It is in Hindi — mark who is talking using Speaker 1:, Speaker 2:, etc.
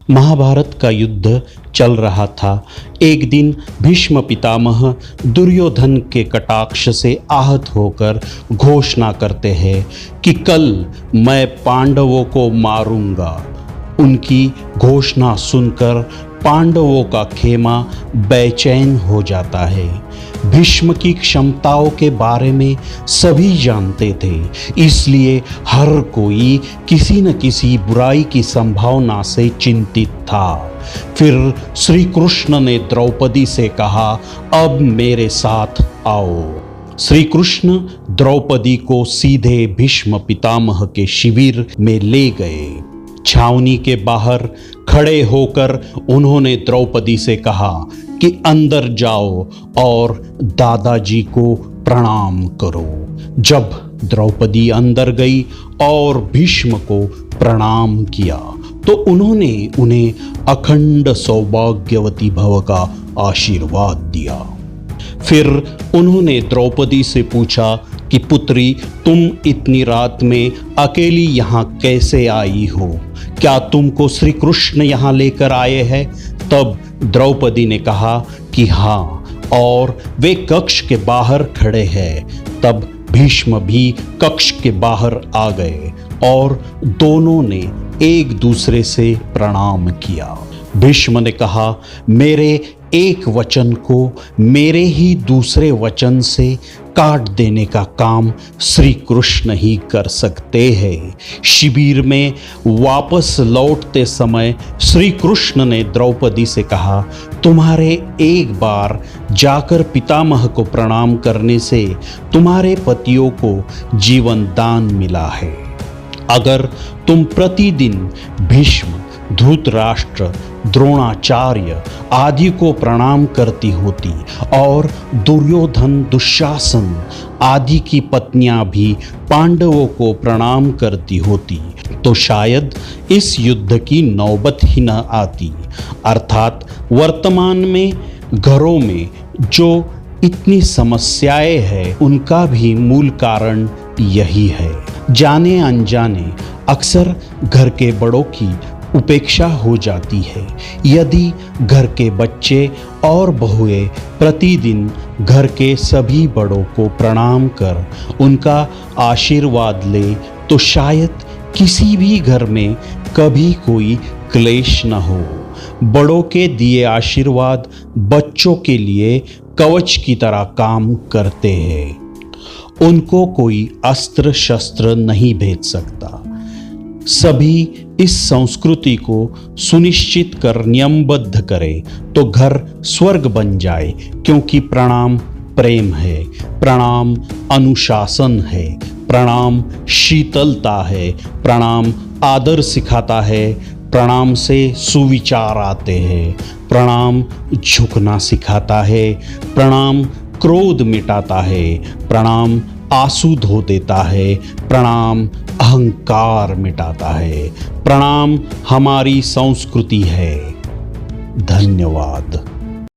Speaker 1: महाभारत का युद्ध चल रहा था। एक दिन भीष्म पितामह दुर्योधन के कटाक्ष से आहत होकर घोषणा करते हैं कि कल मैं पांडवों को मारूंगा। उनकी घोषणा सुनकर पांडवों का खेमा बेचैन हो जाता है। भीष्म की क्षमताओं के बारे में सभी जानते थे, इसलिए हर कोई किसी न किसी बुराई की संभावना से चिंतित था। फिर श्री कृष्ण ने द्रौपदी से कहा, अब मेरे साथ आओ। श्री कृष्ण द्रौपदी को सीधे भीष्म पितामह के शिविर में ले गए। छावनी के बाहर खड़े होकर उन्होंने द्रौपदी से कहा कि अंदर जाओ और दादाजी को प्रणाम करो। जब द्रौपदी अंदर गई और भीष्म को प्रणाम किया तो उन्होंने उन्हें अखंड सौभाग्यवती भव का आशीर्वाद दिया। फिर उन्होंने द्रौपदी से पूछा कि पुत्री, तुम इतनी रात में अकेली यहाँ कैसे आई हो? क्या तुमको श्री कृष्ण यहाँ लेकर आए हैं? तब द्रौपदी ने कहा कि हाँ, और वे कक्ष के बाहर खड़े हैं। तब भीष्म भी कक्ष के बाहर आ गए और दोनों ने एक दूसरे से प्रणाम किया। भीष्म ने कहा, मेरे एक वचन को मेरे ही दूसरे वचन से काट देने का काम श्री कृष्ण ही कर सकते हैं। शिविर में वापस लौटते समय श्री कृष्ण ने द्रौपदी से कहा, तुम्हारे एक बार जाकर पितामह को प्रणाम करने से तुम्हारे पतियों को जीवन दान मिला है। अगर तुम प्रतिदिन भीष्म, धृतराष्ट्र, द्रोणाचार्य आदि को प्रणाम करती होती और दुर्योधन, दुशासन आदि की पत्नियां भी पांडवों को प्रणाम करती होती तो शायद इस युद्ध की नौबत ही न आती। अर्थात वर्तमान में घरों में जो इतनी समस्याएं हैं उनका भी मूल कारण यही है। जाने अनजाने अक्सर घर के बड़ों की उपेक्षा हो जाती है। यदि घर के बच्चे और बहुएं प्रतिदिन घर के सभी बड़ों को प्रणाम कर उनका आशीर्वाद ले तो शायद किसी भी घर में कभी कोई क्लेश न हो। बड़ों के दिए आशीर्वाद बच्चों के लिए कवच की तरह काम करते हैं। उनको कोई अस्त्र शस्त्र नहीं भेज सकता। सभी इस संस्कृति को सुनिश्चित कर नियमबद्ध करें तो घर स्वर्ग बन जाए, क्योंकि प्रणाम प्रेम है, प्रणाम अनुशासन है, प्रणाम शीतलता है, प्रणाम आदर सिखाता है, प्रणाम से सुविचार आते हैं, प्रणाम झुकना सिखाता है, प्रणाम क्रोध मिटाता है, प्रणाम आंसू धो देता है, प्रणाम अहंकार मिटाता है। प्रणाम हमारी संस्कृति है। धन्यवाद।